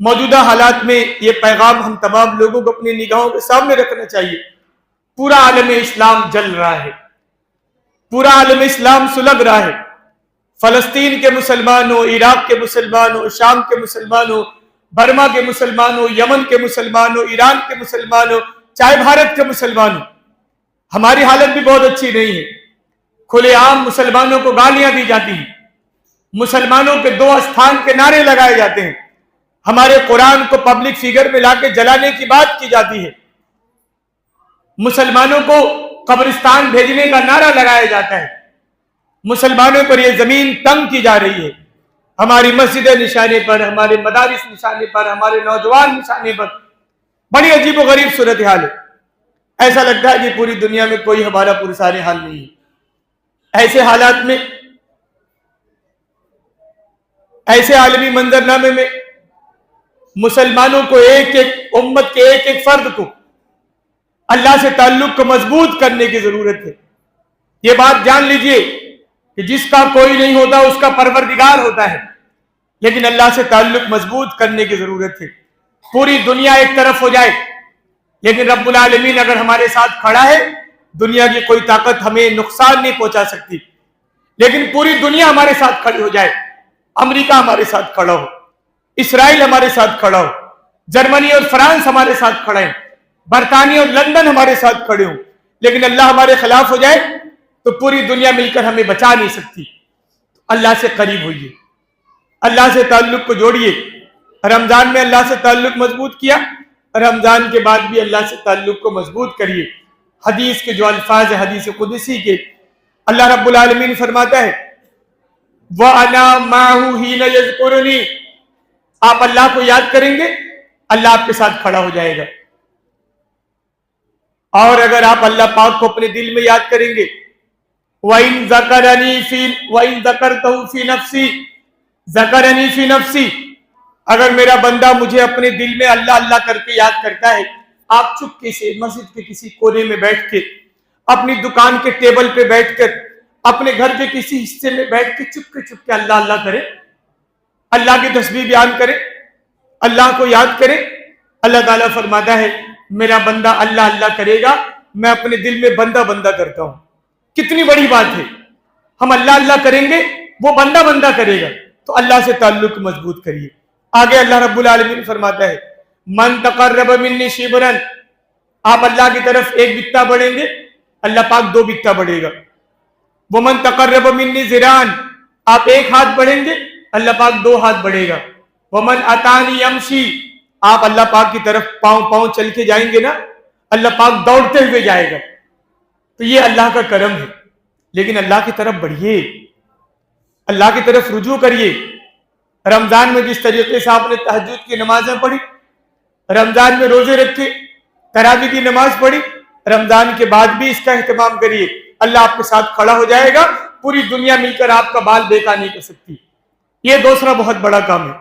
موجودہ حالات میں یہ پیغام ہم تمام لوگوں کو اپنی نگاہوں کے سامنے رکھنا چاہیے. پورا عالم اسلام جل رہا ہے، پورا عالم اسلام سلگ رہا ہے. فلسطین کے مسلمان ہو، عراق کے مسلمان ہو، شام کے مسلمان ہو، برما کے مسلمان ہو، یمن کے مسلمان ہو، ایران کے مسلمان ہو، چاہے بھارت کے مسلمان ہو، ہماری حالت بھی بہت اچھی نہیں ہے. کھلے عام مسلمانوں کو گالیاں دی جاتی ہیں، مسلمانوں کے دو استھان کے نعرے لگائے جاتے ہیں، ہمارے قرآن کو پبلک فگر میں لا کے جلانے کی بات کی جاتی ہے، مسلمانوں کو قبرستان بھیجنے کا نعرہ لگایا جاتا ہے، مسلمانوں پر یہ زمین تنگ کی جا رہی ہے. ہماری مسجدیں نشانے پر، ہمارے مدارس نشانے پر، ہمارے نوجوان نشانے پر. بڑی عجیب و غریب صورتحال ہے. ایسا لگتا ہے کہ پوری دنیا میں کوئی ہمارا پرسان حال نہیں ہے. ایسے حالات میں، ایسے عالمی منظرنامے میں مسلمانوں کو ایک ایک امت کے ایک ایک فرد کو اللہ سے تعلق کو مضبوط کرنے کی ضرورت ہے. یہ بات جان لیجئے کہ جس کا کوئی نہیں ہوتا اس کا پروردگار ہوتا ہے، لیکن اللہ سے تعلق مضبوط کرنے کی ضرورت ہے. پوری دنیا ایک طرف ہو جائے لیکن رب العالمین اگر ہمارے ساتھ کھڑا ہے، دنیا کی کوئی طاقت ہمیں نقصان نہیں پہنچا سکتی. لیکن پوری دنیا ہمارے ساتھ کھڑی ہو جائے، امریکہ ہمارے ساتھ کھڑا ہو، اسرائیل ہمارے ساتھ کھڑا ہو، جرمنی اور فرانس ہمارے ساتھ کھڑے ہیں، برطانیہ اور لندن ہمارے ساتھ کھڑے ہوں، لیکن اللہ ہمارے خلاف ہو جائے تو پوری دنیا مل کر ہمیں بچا نہیں سکتی. اللہ سے قریب ہوئیے، اللہ سے تعلق کو جوڑیے. رمضان میں اللہ سے تعلق مضبوط کیا، رمضان کے بعد بھی اللہ سے تعلق کو مضبوط کریے. حدیث کے جو الفاظ ہیں حدیث قدسی کے، اللہ رب العالمین فرماتا ہے وَأَنَا مَعَهُ حِينَ يَذْكُرُنِي، آپ اللہ کو یاد کریں گے اللہ آپ کے ساتھ کھڑا ہو جائے گا. اور اگر آپ اللہ پاک کو اپنے دل میں یاد کریں گے وَإِن ذَكَرْتَهُ فِي نَفْسِي ذَكَرَنِي فِي نَفْسِي، اگر میرا بندہ مجھے اپنے دل میں اللہ اللہ کر کے یاد کرتا ہے، آپ چپکے سے مسجد کے کسی کونے میں بیٹھ کے، اپنی دکان کے ٹیبل پہ بیٹھ کر، اپنے گھر کے کسی حصے میں بیٹھ کے چپکے اللہ اللہ کرے، اللہ کی تسبیح بیان کرے، اللہ کو یاد کرے. اللہ تعالیٰ فرماتا ہے میرا بندہ اللہ اللہ کرے گا، میں اپنے دل میں بندہ بندہ کرتا ہوں. کتنی بڑی بات ہے. ہم اللہ اللہ کریں گے، وہ بندہ بندہ کرے گا. تو اللہ سے تعلق مضبوط کریے. آگے اللہ رب العالمین فرماتا ہے من تقرب منی شبرا، آپ اللہ کی طرف ایک بتہ بڑھیں گے اللہ پاک 2 بتہ بڑھے گا. ومن تقرب منی ذراعا، آپ 1 ہاتھ بڑھیں گے اللہ پاک 2 ہاتھ بڑھے گا. ومن اتانی یمشی، آپ اللہ پاک کی طرف پاؤں چل کے جائیں گے نا، اللہ پاک دوڑتے ہوئے جائے گا. تو یہ اللہ کا کرم ہے. لیکن اللہ کی طرف بڑھیے، اللہ کی طرف رجوع کریے. رمضان میں جس طریقے سے آپ نے تہجد کی نمازیں پڑھی، رمضان میں روزے رکھے، تراویح کی نماز پڑھی، رمضان کے بعد بھی اس کا اہتمام کریے. اللہ آپ کے ساتھ کھڑا ہو جائے گا، پوری دنیا مل کر آپ کا بال بیکا نہیں کر سکتی. یہ دوسرا بہت بڑا کام ہے.